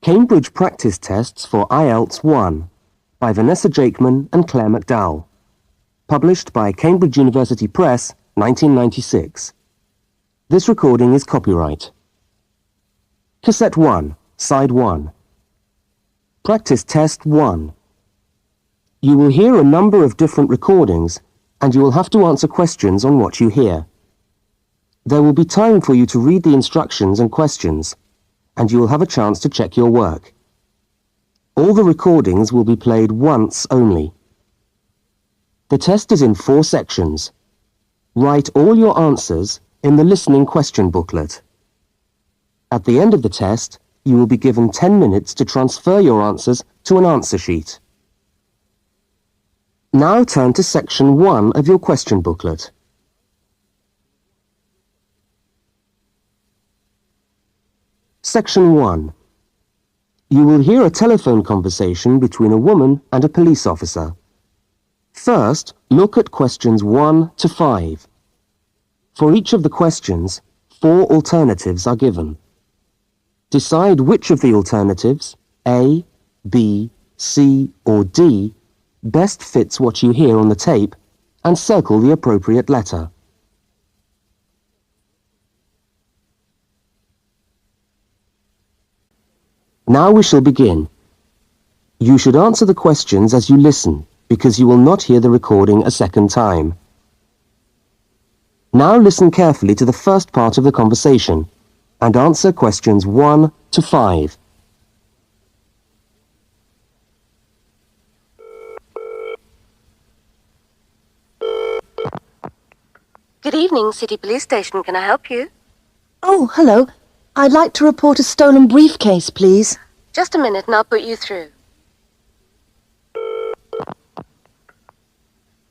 Cambridge Practice Tests for IELTS 1 by Vanessa Jakeman and Claire McDowell. Published by Cambridge University Press, 1996. This recording is copyright. Cassette 1, Side 1. Practice Test 1. You will hear a number of different recordings, and you will have to answer questions on what you hear. There will be time for you to read the instructions and questions, and you will have a chance to check your work. All the recordings will be played once only. The test is in 4 sections. Write all your answers in the listening question booklet. At the end of the test, you will be given 10 minutes to transfer your answers to an answer sheet. Now turn to section 1 of your question booklet. Section 1. You will hear a telephone conversation between a woman and a police officer. First, look at questions 1 to 5. For each of the questions, 4 alternatives are given. Decide which of the alternatives, A, B, C, or D, best fits what you hear on the tape, and circle the appropriate letter. Now we shall begin. You should answer the questions as you listen, because you will not hear the recording a second time. Now listen carefully to the first part of the conversation, and answer questions 1 to 5. Good evening, City Police Station. Can I help you? Oh, hello. I'd like to report a stolen briefcase, please. Just a minute and I'll put you through.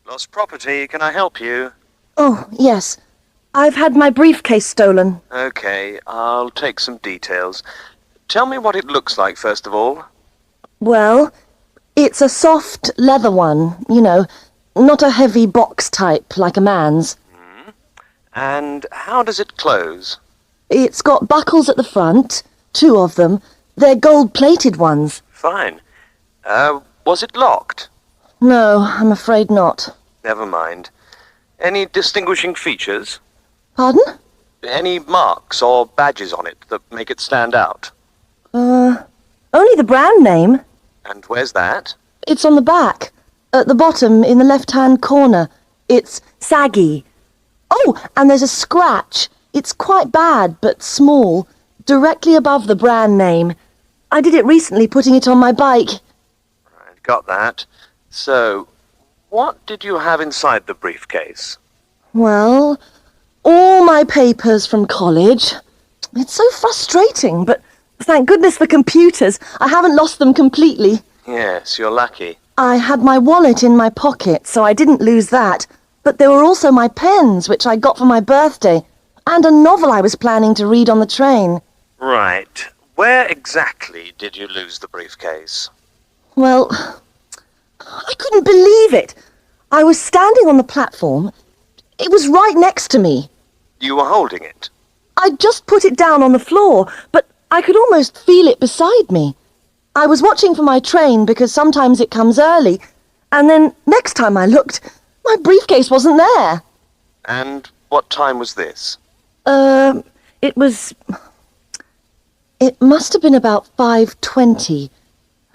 Lost property, can I help you? Oh, yes. I've had my briefcase stolen. Okay, I'll take some details. Tell me what it looks like, first of all. Well, it's a soft leather one, not a heavy box type like a man's. And how does it close? It's got buckles at the front, 2 of them. They're gold-plated ones. Fine. Was it locked? No, I'm afraid not. Never mind. Any distinguishing features? Pardon? Any marks or badges on it that make it stand out? Only the brand name. And where's that? It's on the back, at the bottom in the left-hand corner. It's saggy. Oh, and there's a scratch. It's quite bad, but small, directly above the brand name. I did it recently, putting it on my bike. Right, got that. So, what did you have inside the briefcase? Well, all my papers from college. It's so frustrating, but thank goodness for computers. I haven't lost them completely. Yes, you're lucky. I had my wallet in my pocket, so I didn't lose that. But there were also my pens, which I got for my birthday, and a novel I was planning to read on the train. Right. Where exactly did you lose the briefcase? Well, I couldn't believe it. I was standing on the platform. It was right next to me. You were holding it? I'd just put it down on the floor, but I could almost feel it beside me. I was watching for my train because sometimes it comes early, and then next time I looked, my briefcase wasn't there. And what time was this? It must have been about 5:20.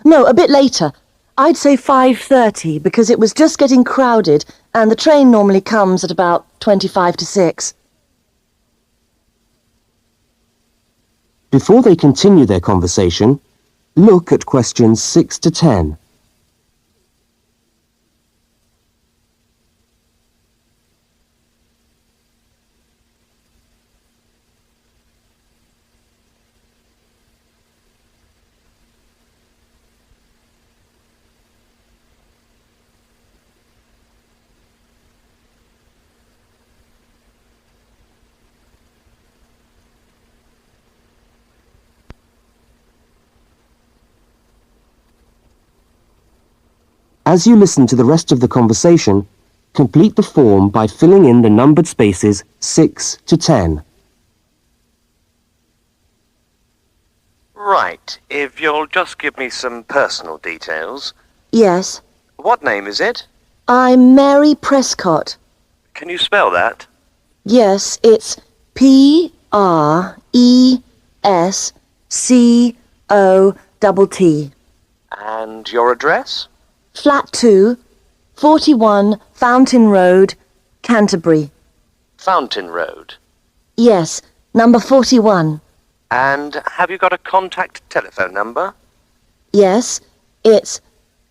No, a bit later. I'd say 5:30 because it was just getting crowded and the train normally comes at about 25 to 6. Before they continue their conversation, look at questions 6 to 10. As you listen to the rest of the conversation, complete the form by filling in the numbered spaces 6 to 10. Right, if you'll just give me some personal details. Yes. What name is it? I'm Mary Prescott. Can you spell that? Yes, it's Prescott. And your address? Flat 2, 41 Fountain Road, Canterbury. Fountain Road. Yes, number 41. And have you got a contact telephone number? Yes, it's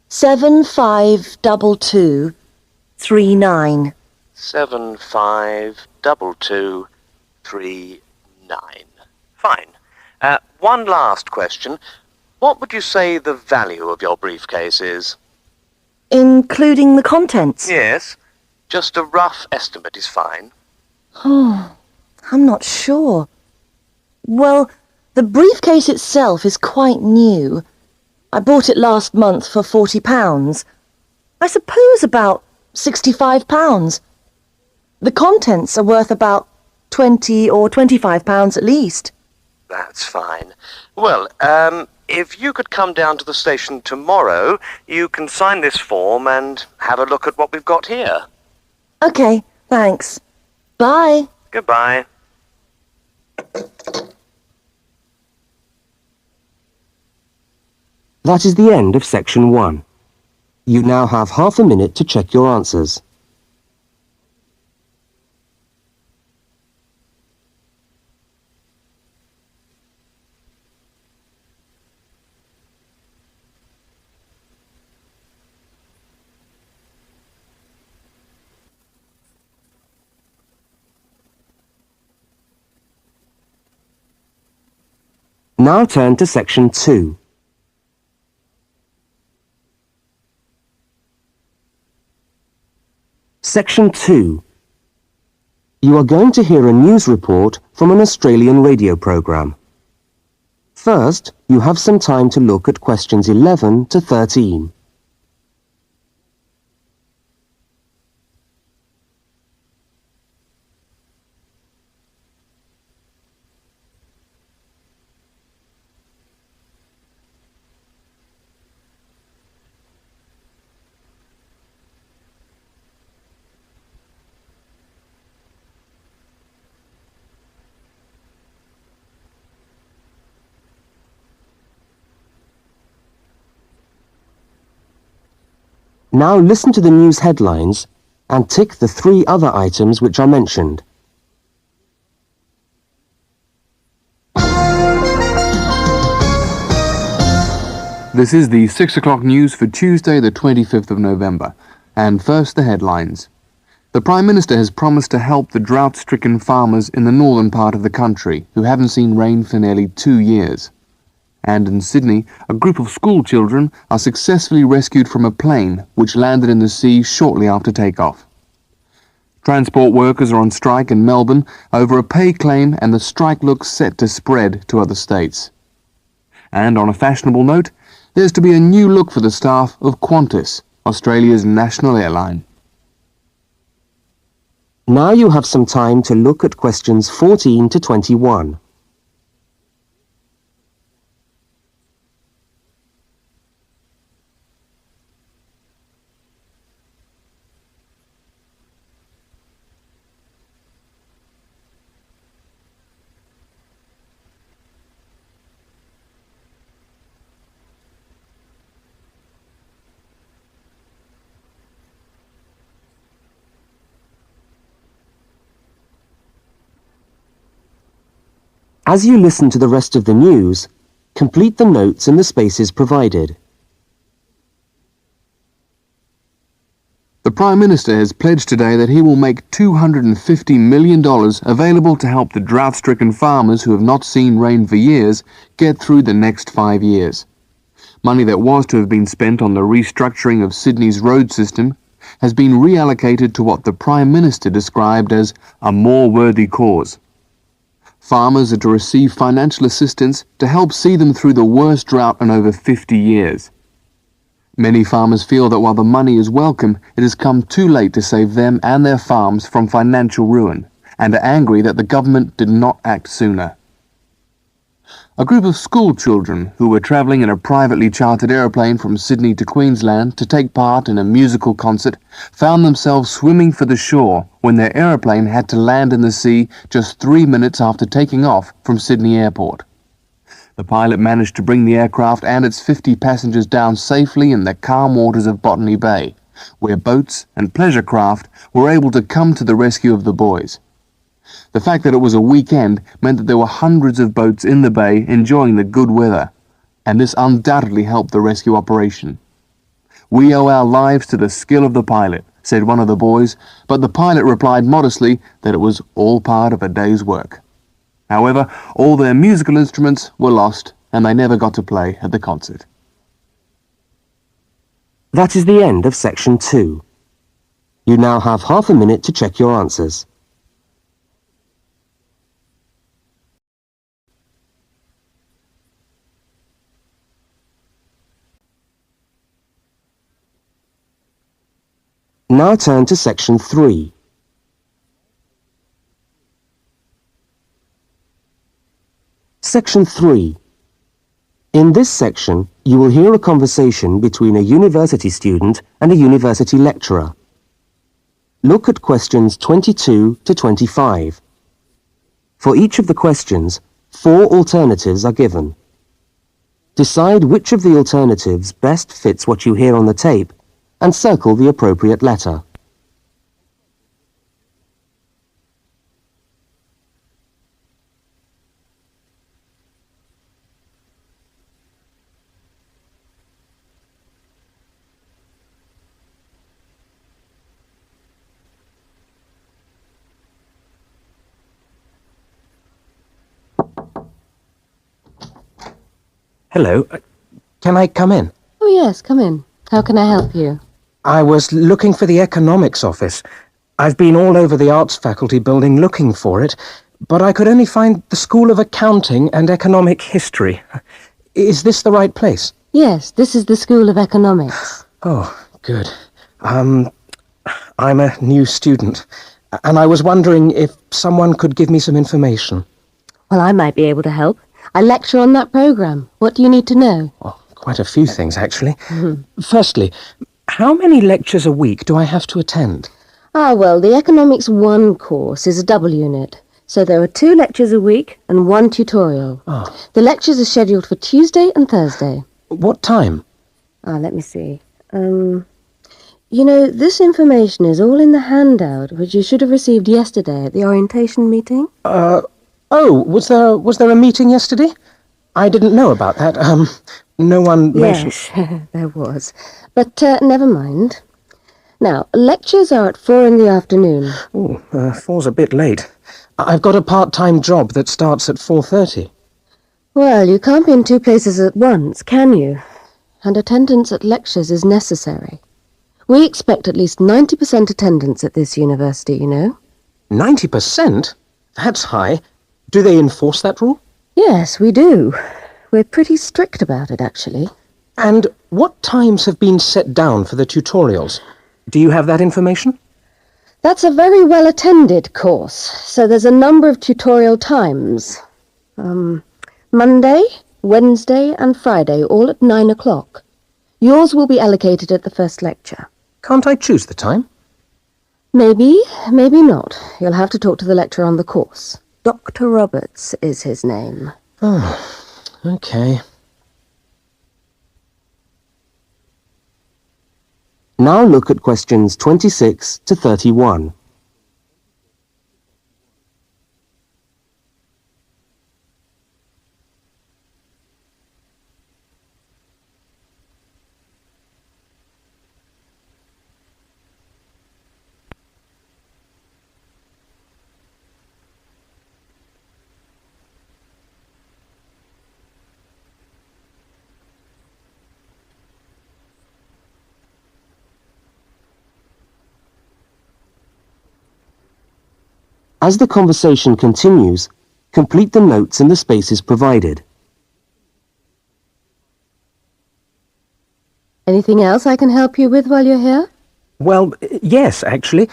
752239. 752239. Fine. One last question. What would you say the value of your briefcase is? Including the contents? Yes. Just a rough estimate is fine. Oh, I'm not sure. Well, the briefcase itself is quite new. I bought it last month for £40. I suppose about £65. The contents are worth about £20 or £25 at least. That's fine. Well, if you could come down to the station tomorrow, you can sign this form and have a look at what we've got here. Okay, thanks. Bye. Goodbye. That is the end of section 1. You now have half a minute to check your answers. Now turn to section 2. Section 2. You are going to hear a news report from an Australian radio programme. First, you have some time to look at questions 11 to 13. Now listen to the news headlines and tick the 3 other items which are mentioned. This is the 6 o'clock news for Tuesday the 25th of November. And first the headlines. The Prime Minister has promised to help the drought-stricken farmers in the northern part of the country who haven't seen rain for nearly 2 years. And in Sydney, a group of school children are successfully rescued from a plane which landed in the sea shortly after takeoff. Transport workers are on strike in Melbourne over a pay claim, and the strike looks set to spread to other states. And on a fashionable note, there's to be a new look for the staff of Qantas, Australia's national airline. Now you have some time to look at questions 14 to 21. As you listen to the rest of the news, complete the notes in the spaces provided. The Prime Minister has pledged today that he will make $250 million available to help the drought-stricken farmers who have not seen rain for years get through the next 5 years. Money that was to have been spent on the restructuring of Sydney's road system has been reallocated to what the Prime Minister described as a more worthy cause. Farmers are to receive financial assistance to help see them through the worst drought in over 50 years. Many farmers feel that while the money is welcome, it has come too late to save them and their farms from financial ruin, and are angry that the government did not act sooner. A group of school children who were travelling in a privately chartered aeroplane from Sydney to Queensland to take part in a musical concert found themselves swimming for the shore when their aeroplane had to land in the sea just 3 minutes after taking off from Sydney Airport. The pilot managed to bring the aircraft and its 50 passengers down safely in the calm waters of Botany Bay, where boats and pleasure craft were able to come to the rescue of the boys. The fact that it was a weekend meant that there were hundreds of boats in the bay enjoying the good weather, and this undoubtedly helped the rescue operation. "We owe our lives to the skill of the pilot," said one of the boys, but the pilot replied modestly that it was all part of a day's work. However, all their musical instruments were lost, and they never got to play at the concert. That is the end of section 2. You now have half a minute to check your answers. Now turn to section 3. Section 3. In this section, you will hear a conversation between a university student and a university lecturer. Look at questions 22 to 25. For each of the questions, 4 alternatives are given. Decide which of the alternatives best fits what you hear on the tape and circle the appropriate letter. Hello. Can I come in? Oh, yes, come in. How can I help you? I was looking for the economics office. I've been all over the arts faculty building looking for it, but I could only find the School of Accounting and Economic History. Is this the right place? Yes, this is the School of Economics. Oh, good. I'm a new student, and I was wondering if someone could give me some information. Well, I might be able to help. I lecture on that program. What do you need to know? Well, quite a few things, actually. Firstly, how many lectures a week do I have to attend? Well, the Economics 1 course is a double unit. So there are 2 lectures a week and 1 tutorial. The lectures are scheduled for Tuesday and Thursday. What time? Let me see. You know, this information is all in the handout, which you should have received yesterday at the orientation meeting. Was there a meeting yesterday? I didn't know about that. No one mentioned... Yes, there was. But never mind. Now, lectures are at 4 in the afternoon. 4's a bit late. I've got a part-time job that starts at 4:30. Well, you can't be in 2 places at once, can you? And attendance at lectures is necessary. We expect at least 90% attendance at this university, you know. 90%? That's high. Do they enforce that rule? Yes, we do. We're pretty strict about it, actually. And what times have been set down for the tutorials? Do you have that information? That's a very well-attended course, so there's a number of tutorial times. Monday, Wednesday and Friday, all at 9 o'clock. Yours will be allocated at the first lecture. Can't I choose the time? Maybe, maybe not. You'll have to talk to the lecturer on the course. Dr. Roberts is his name. Oh, okay. Now look at questions 26 to 31. As the conversation continues, complete the notes in the spaces provided. Anything else I can help you with while you're here? Well, yes, actually.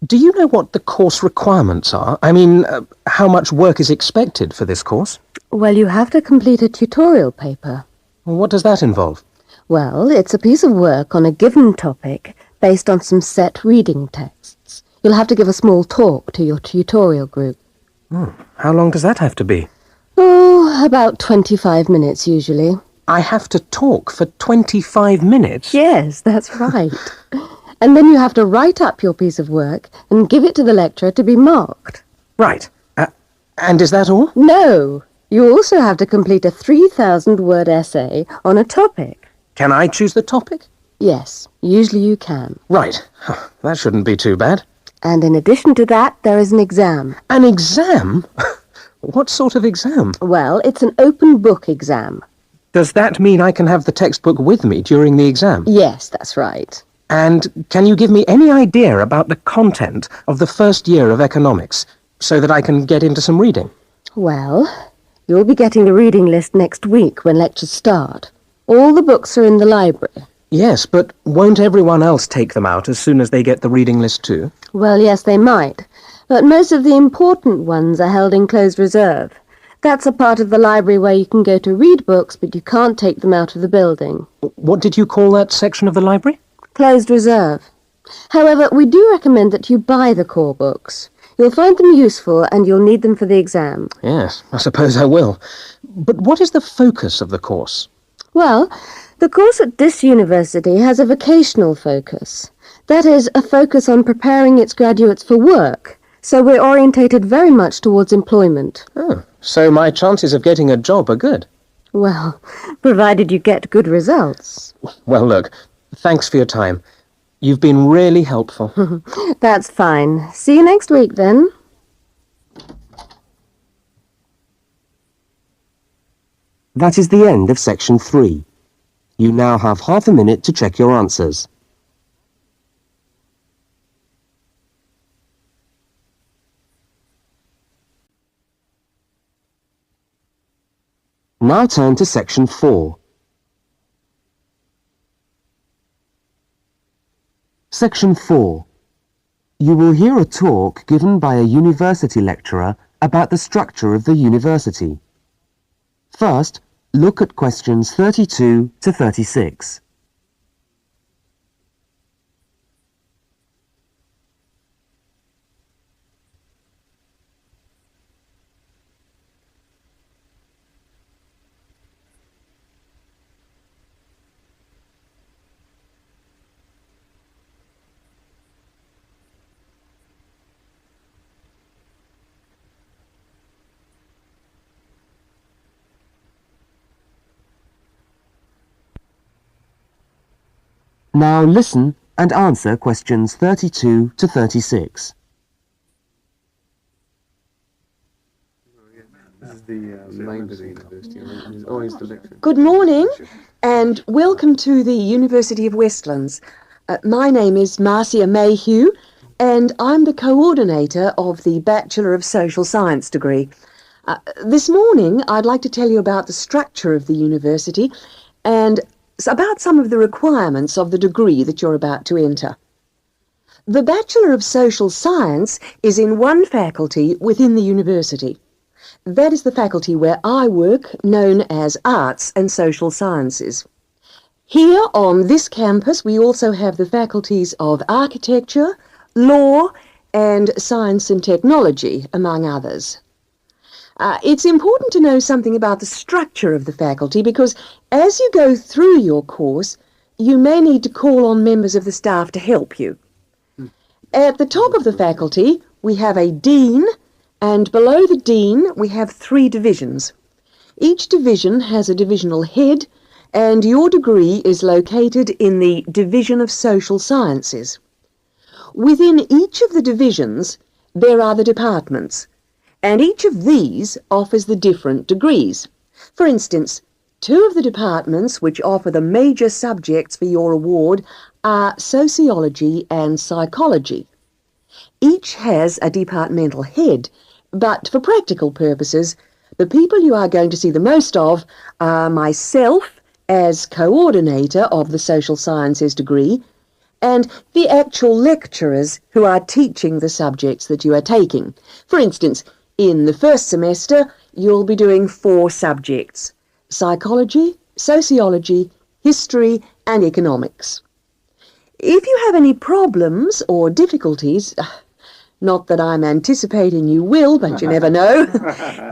Do you know what the course requirements are? I mean, how much work is expected for this course? Well, you have to complete a tutorial paper. What does that involve? Well, it's a piece of work on a given topic based on some set reading texts. You'll have to give a small talk to your tutorial group. How long does that have to be? Oh, about 25 minutes usually. I have to talk for 25 minutes? Yes, that's right. And then you have to write up your piece of work and give it to the lecturer to be marked. Right. And is that all? No, you also have to complete a 3,000-word essay on a topic. Can I choose the topic? Yes, usually you can. Right. That shouldn't be too bad. And in addition to that, there is an exam. An exam? What sort of exam? Well, it's an open book exam. Does that mean I can have the textbook with me during the exam? Yes, that's right. And can you give me any idea about the content of the first year of economics, so that I can get into some reading? Well, you'll be getting a reading list next week when lectures start. All the books are in the library. Yes, but won't everyone else take them out as soon as they get the reading list too? Well, yes, they might. But most of the important ones are held in closed reserve. That's a part of the library where you can go to read books, but you can't take them out of the building. What did you call that section of the library? Closed reserve. However, we do recommend that you buy the core books. You'll find them useful and you'll need them for the exam. Yes, I suppose I will. But what is the focus of the course? Well, the course at this university has a vocational focus. That is, a focus on preparing its graduates for work. So we're orientated very much towards employment. Oh, so my chances of getting a job are good. Well, provided you get good results. Well, look, thanks for your time. You've been really helpful. That's fine. See you next week, then. That is the end of section 3. You now have half a minute to check your answers. Now turn to section 4. Section 4. You will hear a talk given by a university lecturer about the structure of the university. First, look at questions 32 to 36. Now listen and answer questions 32 to 36. This is the main bit of the university. He's always the lecturer. Good morning and welcome to the University of Westlands. My name is Marcia Mayhew and I'm the coordinator of the Bachelor of Social Science degree. This morning I'd like to tell you about the structure of the university and about some of the requirements of the degree that you're about to enter. The Bachelor of Social Science is in one faculty within the university. That is the faculty where I work, known as Arts and Social Sciences. Here on this campus we also have the faculties of Architecture, Law and Science and Technology, among others. It's important to know something about the structure of the faculty because as you go through your course, you may need to call on members of the staff to help you. At the top of the faculty, we have a dean, and below the dean, we have 3 divisions. Each division has a divisional head, and your degree is located in the Division of Social Sciences. Within each of the divisions, there are the departments, and each of these offers the different degrees. For instance, 2 of the departments which offer the major subjects for your award are sociology and psychology. Each has a departmental head, but for practical purposes, the people you are going to see the most of are myself as coordinator of the Social Sciences degree and the actual lecturers who are teaching the subjects that you are taking. For instance, in the first semester, you'll be doing 4 subjects: psychology, sociology, history, and economics. If you have any problems or difficulties, not that I'm anticipating you will, but you never know,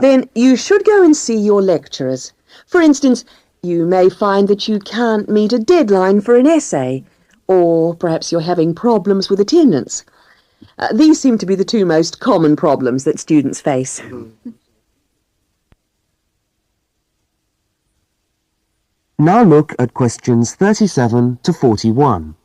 then you should go and see your lecturers. For instance, you may find that you can't meet a deadline for an essay, or perhaps you're having problems with attendance. These seem to be the 2 most common problems that students face. Now look at questions 37 to 41.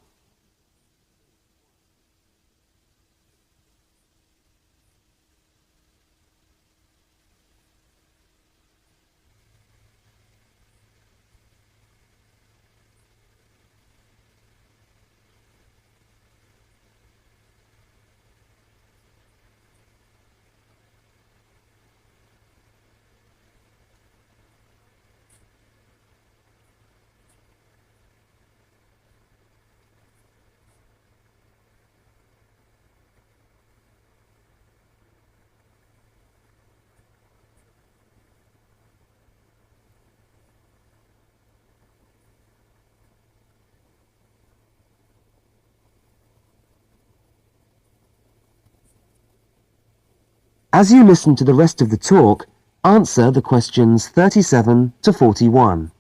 As you listen to the rest of the talk, answer the questions 37 to 41.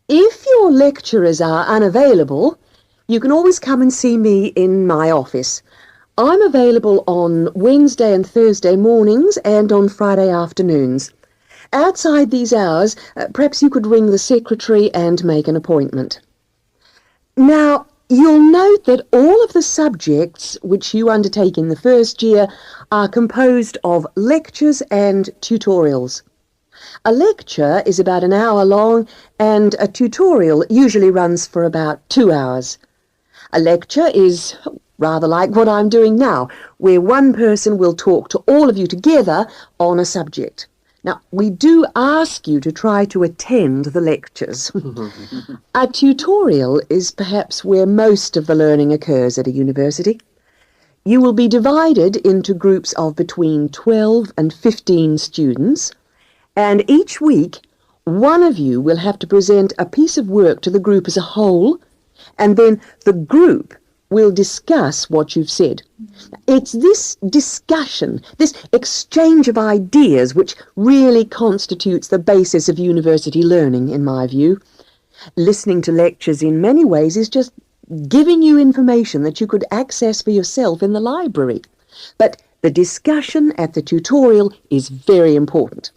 If your lecturers are unavailable, you can always come and see me in my office. I'm available on Wednesday and Thursday mornings and on Friday afternoons. Outside these hours, perhaps you could ring the secretary and make an appointment. Now, you'll note that all of the subjects which you undertake in the first year are composed of lectures and tutorials. A lecture is about an hour long, and a tutorial usually runs for about 2 hours. A lecture is rather like what I'm doing now, where one person will talk to all of you together on a subject. Now, we do ask you to try to attend the lectures. A tutorial is perhaps where most of the learning occurs at a university. You will be divided into groups of between 12 and 15 students, and each week one of you will have to present a piece of work to the group as a whole, and then the group will discuss what you've said. It's this discussion, this exchange of ideas, which really constitutes the basis of university learning, in my view. Listening to lectures in many ways is just giving you information that you could access for yourself in the library. But the discussion at the tutorial is very important.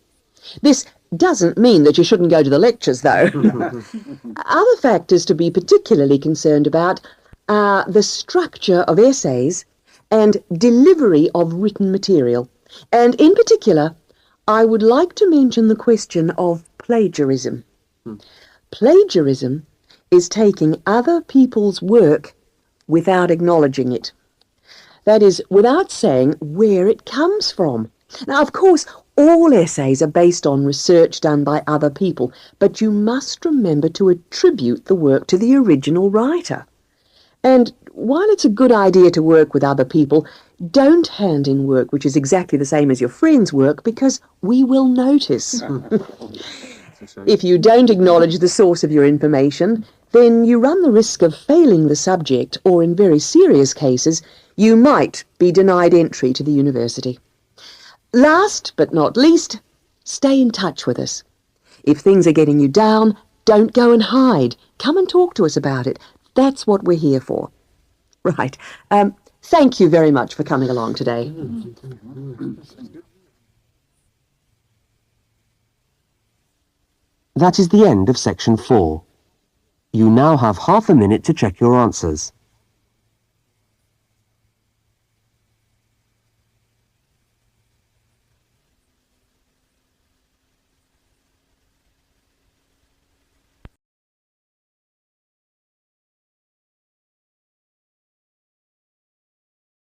This doesn't mean that you shouldn't go to the lectures, though. Other factors to be particularly concerned about are the structure of essays and delivery of written material. And in particular, I would like to mention the question of plagiarism. Plagiarism is taking other people's work without acknowledging it. That is, without saying where it comes from. Now, of course, all essays are based on research done by other people, but you must remember to attribute the work to the original writer. And while it's a good idea to work with other people, don't hand in work which is exactly the same as your friend's work, because we will notice. If you don't acknowledge the source of your information, then you run the risk of failing the subject, or in very serious cases, you might be denied entry to the university. Last but not least, stay in touch with us. If things are getting you down, don't go and hide. Come and talk to us about it. That's what we're here for. Right. Thank you very much for coming along today. That is the end of section 4. You now have half a minute to check your answers.